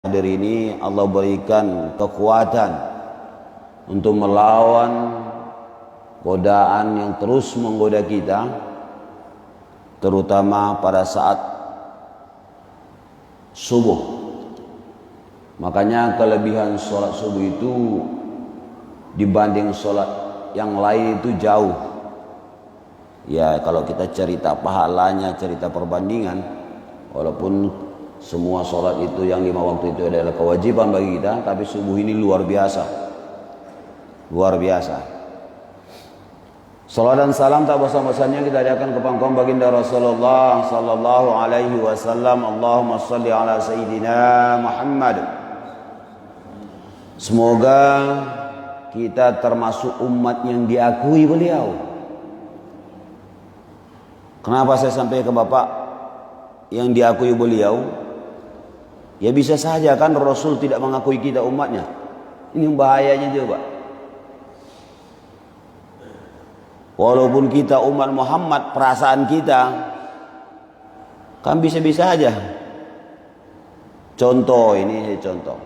Hadir ini Allah berikan kekuatan untuk melawan godaan yang terus menggoda kita, terutama pada saat subuh. Makanya kelebihan sholat subuh itu dibanding sholat yang lain itu jauh. Ya, kalau kita cerita pahalanya, cerita perbandingan, walaupun semua sholat itu yang 5 waktu itu adalah kewajiban bagi kita, tapi subuh ini luar biasa. Luar biasa. Salat dan salam tak bosan-bosannya kita adakan ke pangkuan baginda Rasulullah sallallahu alaihi wasallam. Allahumma salli ala sayyidina Muhammad. Semoga kita termasuk umat yang diakui beliau. Kenapa saya sampai ke Bapak yang diakui beliau? Ya bisa saja kan Rasul tidak mengakui kita umatnya. Ini bahayanya juga. Walaupun kita umat Muhammad, perasaan kita kan bisa-bisa aja. Contoh ini contoh.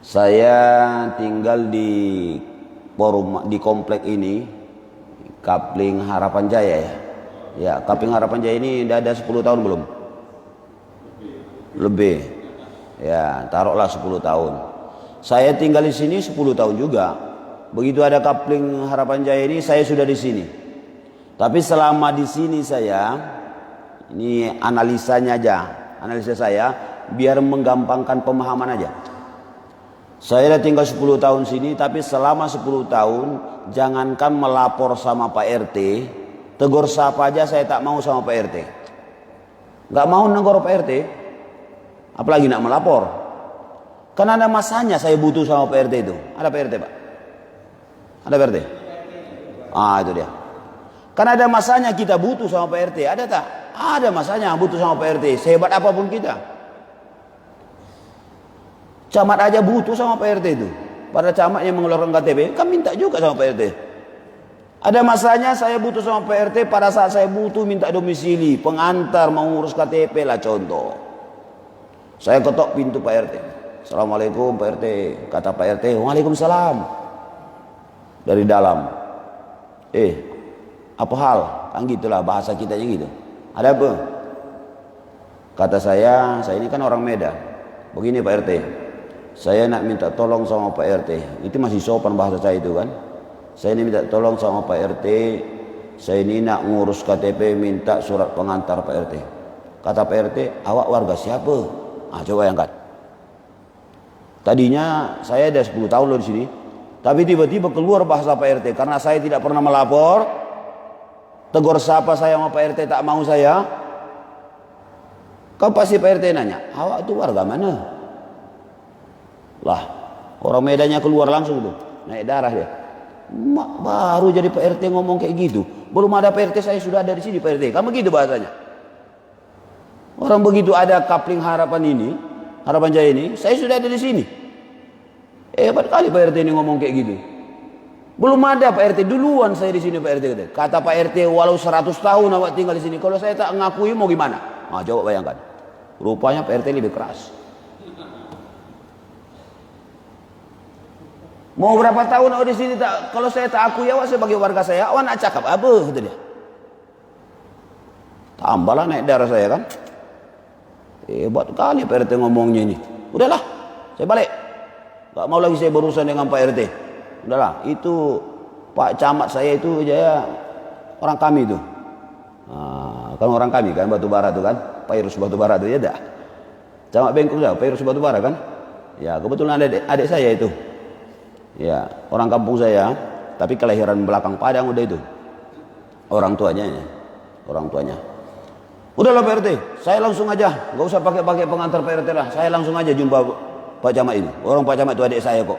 Saya tinggal di komplek ini, Kapling Harapan Jaya ya. Ya, Kapling Harapan Jaya ini udah ada 10 tahun belum? Lebih. Ya, taruhlah 10 tahun. Saya tinggal di sini 10 tahun juga. Begitu ada Kapling Harapan Jaya ini, saya sudah di sini. Tapi selama di sini saya, ini analisanya aja, analisa saya biar menggampangkan pemahaman aja. Saya sudah tinggal 10 tahun sini, tapi selama 10 tahun jangankan melapor sama Pak RT, tegur sapa aja saya tak mau sama Pak RT. Gak mau negur Pak RT, apalagi nak melapor. Karena ada masanya saya butuh sama Pak RT itu. Ada Pak RT Pak? Ada Pak RT? Ah, itu dia. Karena ada masanya kita butuh sama Pak RT. Ada tak? Ada masanya butuh sama Pak RT. Sehebat apapun kita, camat aja butuh sama Pak RT itu. Pada camat yang mengeluarkan KTP kan minta juga sama Pak RT. Ada masanya saya butuh sama Pak RT pada saat saya butuh minta domisili, pengantar mau ngurus KTP lah contoh. Saya ketok pintu Pak RT. Assalamualaikum Pak RT. Kata Pak RT, waalaikumsalam. Dari dalam. Apa hal? Kan gitulah bahasa kitanya gitu. Ada apa? Kata saya ini kan orang Medan. Begini Pak RT. Saya nak minta tolong sama Pak RT. Itu masih sopan bahasa saya itu kan. Saya ini minta tolong sama Pak RT. Saya ini nak ngurus KTP, minta surat pengantar Pak RT. Kata Pak RT, awak warga siapa? Coba yang angkat. Tadinya saya ada 10 tahun loh di sini. Tapi tiba-tiba keluar bahasa Pak RT. Karena saya tidak pernah melapor. Tegur sapa saya sama Pak RT tak mau saya. Kau pasti Pak RT nanya, awak itu warga mana? Lah, orang Medannya keluar langsung tuh. Naik darah dia. Baru jadi Pak RT ngomong kayak gitu. Belum ada Pak RT saya sudah ada di sini Pak RT. Kan begitu bahasanya. Orang begitu ada Kapling Harapan ini, Harapan Jaya ini, saya sudah ada di sini. Hebat kali Pak RT ini ngomong kayak gitu. Belum ada Pak RT, duluan saya di sini Pak RT. Kata Pak RT, walau 100 tahun awak tinggal di sini, kalau saya tak ngakui mau gimana? Coba bayangkan. Rupanya Pak RT lebih keras. Mau berapa tahun awak di sini tak? Kalau saya tak akui awak sebagai warga saya, awak nak cakap apa? Kata dia. Tambahlah naik darah saya kan. Hebat kali Pak RT ngomongnya ini. Udahlah, saya balik. Gak mau lagi saya berurusan dengan Pak RT. Udahlah, itu Pak Camat saya itu aja orang kami itu. Kan orang kami kan Batubara itu kan. Pak Irus Batubara itu ya dah. Camat Bengkok dah, Pak Irus Batubara kan. Ya, kebetulan ada adik saya itu. Ya, orang kampung saya, tapi kelahiran belakang Padang udah itu. Orang tuanya. Udahlah Pak RT, saya langsung aja, nggak usah pakai pengantar Pak RT lah. Saya langsung aja jumpa Pak Camat ini. Orang Pak Camat itu adik saya kok.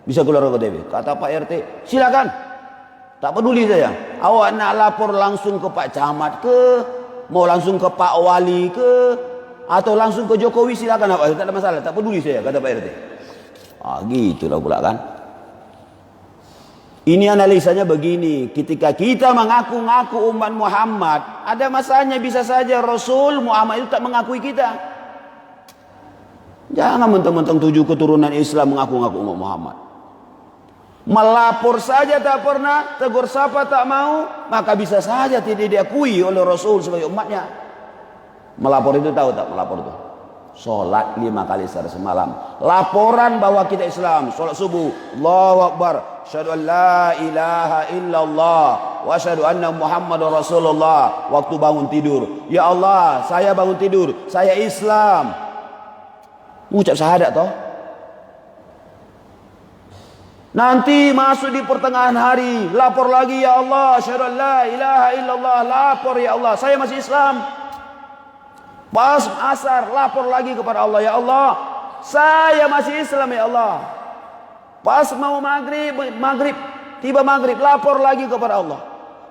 Bisa keluar ke TV. Kata Pak RT, silakan. Tak peduli saya. Awak nak lapor langsung ke Pak Camat ke, mau langsung ke Pak Wali ke, atau langsung ke Jokowi silakan Pak. Tak ada masalah. Tak peduli saya, kata Pak RT. Gitulah pula kan. Ini analisanya begini, ketika kita mengaku-ngaku umat Muhammad, ada masanya bisa saja Rasul Muhammad itu tak mengakui kita. Jangan mentang-mentang 7 keturunan Islam mengaku-ngaku umat Muhammad. Melapor saja tak pernah, tegur sapa tak mau, maka bisa saja tidak diakui oleh Rasul sebagai umatnya. Melapor itu tahu tak melapor itu? Sholat 5 kali sehari semalam. Laporan bahwa kita Islam. Sholat subuh, Allahu Akbar, asyhadu an la ilaha illallah wa asyhadu anna Muhammadar Rasulullah. Waktu bangun tidur, ya Allah, saya bangun tidur, saya Islam. Mengucap syahadat toh. Nanti masuk di pertengahan hari, lapor lagi, ya Allah, asyhadu an la ilaha illallah, lapor ya Allah, saya masih Islam. Pas asar, lapor lagi kepada Allah, ya Allah, saya masih Islam ya Allah. Pas mau maghrib, tiba maghrib, lapor lagi kepada Allah.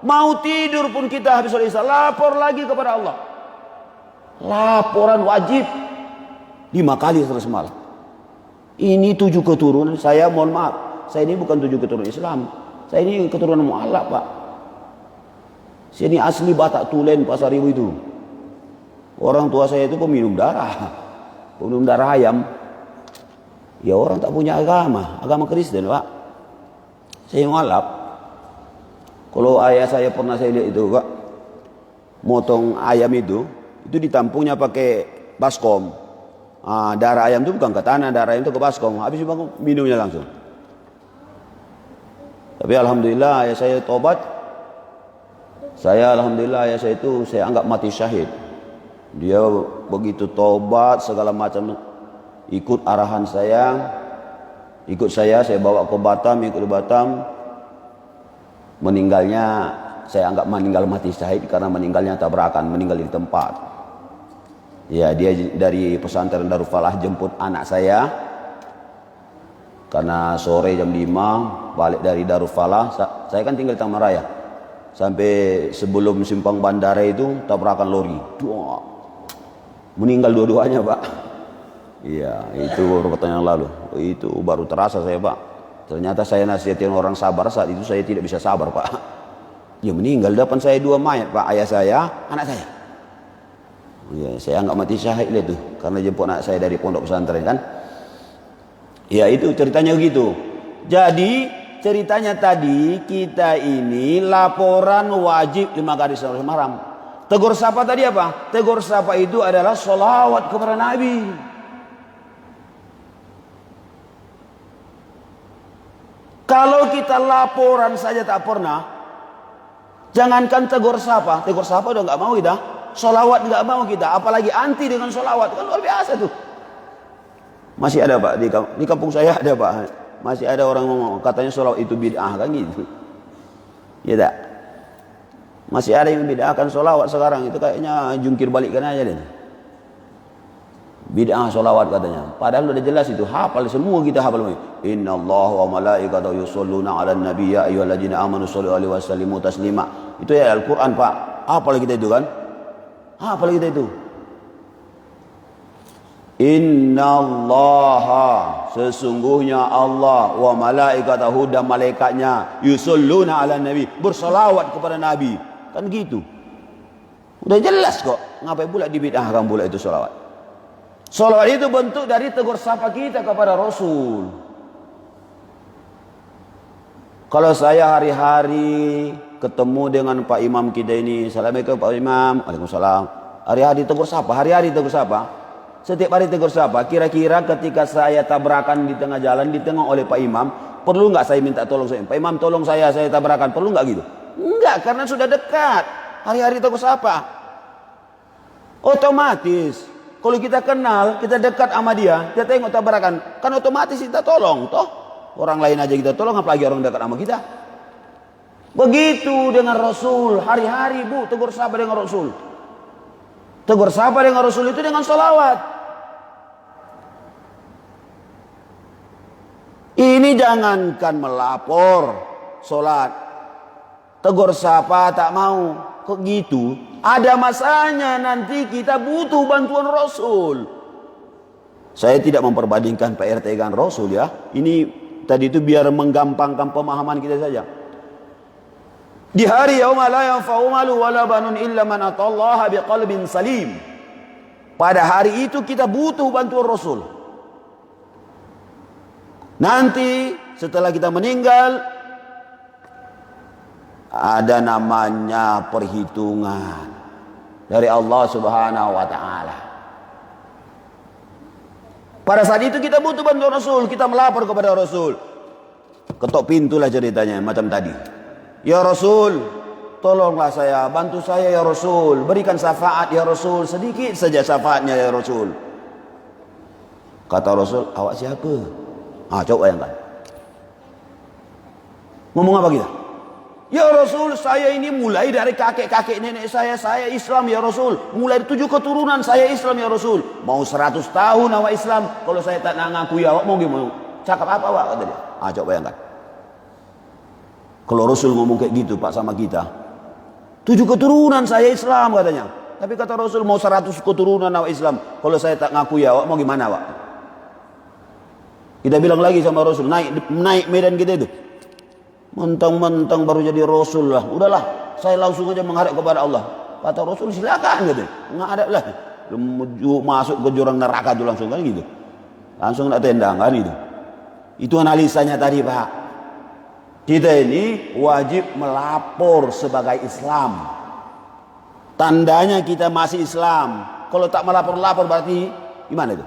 Mau tidur pun kita habis sholat isya, lapor lagi kepada Allah. Laporan wajib 5 kali terus malam. Ini 7 keturunan, saya mohon maaf. Saya ini bukan 7 keturunan Islam. Saya ini keturunan mu'alaf, Pak. Saya ini asli Batak Tulen, Pasar Ibu itu. Orang tua saya itu peminum darah. Peminum darah ayam. Ya orang tak punya agama Kristen, Pak. Saya mu'alaf. Kalau ayah saya pernah saya lihat itu, Pak. Motong ayam itu ditampungnya pakai baskom. Darah ayam itu bukan ke tanah, darah ayam itu ke baskom. Habis itu minumnya langsung. Tapi alhamdulillah ayah saya tobat. Alhamdulillah ayah saya itu saya anggap mati syahid. Dia begitu tobat segala macam, ikut arahan saya, saya bawa ke Batam, ikut di Batam. Meninggalnya saya anggap meninggal mati syahid karena meninggalnya tabrakan, meninggal di tempat. Ya, dia dari pesantren Darul Falah jemput anak saya. Karena sore jam 5 balik dari Darul Falah, saya kan tinggal di Taman Raya. Sampai sebelum simpang bandara itu tabrakan lori. Meninggal dua-duanya, Pak. Iya, itu beberapa tahun yang lalu. Itu baru terasa saya, Pak. Ternyata saya nasihatin orang sabar, saat itu saya tidak bisa sabar, Pak. Ya meninggal depan saya 2 mayat, Pak. Ayah saya, anak saya. Ya, saya anggap mati syahid itu karena jemput anak saya dari pondok pesantren kan. Ya itu ceritanya begitu. Jadi ceritanya tadi kita ini laporan wajib 5 kali sehari semalam. Tegur sapa tadi apa? Tegur sapa itu adalah sholawat kepada Nabi. Kalau kita laporan saja tak pernah, jangankan tegur sapa udah nggak mau kita. Sholawat nggak mau kita, apalagi anti dengan sholawat, kan luar biasa tuh. Masih ada, Pak, di kampung saya ada, Pak. Masih ada orang ngomong katanya sholawat itu bid'ah kan gitu. Ya tak? Masih ada yang bid'ahkan sholawat sekarang, itu kayaknya jungkir balikkan aja deh. Bid'ah sholawat katanya. Padahal udah jelas itu, hafal semua kita hafal. Innallaha wa malaikatahu yusholluna 'alan nabi ya ayyuhalladzina amanu shollu alaihi wasallimu taslima. Itu ya Al-Qur'an, Pak. Hafal kita itu kan? Hafal kita itu. Innallaha, sesungguhnya Allah, wa malaikatahu, dan malaikatnya, yusholluna 'alan nabi, bersolawat kepada Nabi. Kan gitu. Udah jelas kok. Ngapain pula dibid'ahkan pula itu solawat? Solawat itu bentuk dari tegur sapa kita kepada Rasul. Kalau saya hari-hari ketemu dengan Pak Imam kita ini, assalamualaikum Pak Imam, waalaikumsalam. Hari-hari tegur sapa, hari-hari tegur sapa. Setiap hari tegur sapa. Kira-kira ketika saya tabrakan di tengah jalan, ditengok oleh Pak Imam, perlu nggak saya minta tolong saya? Pak Imam tolong saya tabrakan, perlu nggak gitu? Enggak, karena sudah dekat. Hari-hari tegur sapa. Otomatis. Kalau kita kenal, kita dekat sama dia, kita tengok tabrakan, kan otomatis kita tolong, toh. Orang lain aja kita tolong, apalagi orang dekat sama kita. Begitu dengan Rasul, hari-hari Bu tegur sapa dengan Rasul. Tegur sapa dengan Rasul itu dengan sholawat. Ini jangankan melapor, sholat, tegur sapa tak mau. Kok gitu? Ada masanya nanti kita butuh bantuan Rasul. Saya tidak memperbandingkan PRT dengan Rasul ya. Ini tadi itu biar menggampangkan pemahaman kita saja. Di hari yauma la yanfa'u malu wala banun illa man atallaha biqalbin salim. Pada hari itu kita butuh bantuan Rasul. Nanti setelah kita meninggal ada namanya perhitungan dari Allah Subhanahu wa taala. Pada saat itu kita butuh bantuan Rasul, kita melapor kepada Rasul. Ketok pintulah ceritanya macam tadi. Ya Rasul, tolonglah saya, bantu saya ya Rasul, berikan syafaat ya Rasul, sedikit saja syafaatnya ya Rasul. Kata Rasul, awak siapa? Coba bayangkan. Ngomong apa kita? Ya Rasul, saya ini mulai dari kakek-kakek nenek saya Islam ya Rasul. Mulai 7 keturunan saya Islam ya Rasul. Mau 100 tahun awak Islam, kalau saya tak nak ngakui awak mau gimana? Cakap apa awak? Kata dia. Coba bayangkan. Kalau Rasul ngomong kayak gitu Pak sama kita, 7 keturunan saya Islam katanya. Tapi kata Rasul mau 100 keturunan awak Islam, kalau saya tak ngakui awak mau gimana awak? Kita bilang lagi sama Rasul, naik medan kita itu. Mentang-mentang baru jadi Rasul lah. Udahlah, saya langsung aja menghadap kepada Allah. Kata Rasul, silakan gitu. Menghadap lah. Masuk ke jurang neraka itu langsung kan gitu. Langsung nak tendang kan itu. Itu analisanya tadi Pak. Kita ini wajib melapor sebagai Islam. Tandanya kita masih Islam. Kalau tak melapor-lapor berarti gimana itu?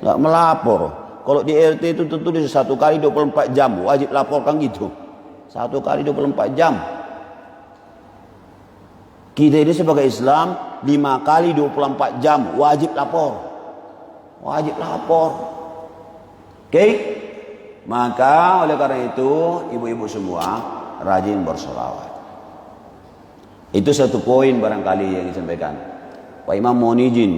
Nggak melapor. Kalau di RT itu tertulis 1 kali 24 jam, wajib laporkan gitu. 1 kali 24 jam. Kita ini sebagai Islam 5 kali 24 jam, wajib lapor. Wajib lapor. Oke? Maka oleh karena itu, ibu-ibu semua rajin bersolawat. Itu satu poin barangkali yang disampaikan. Pak Imam mohon izin,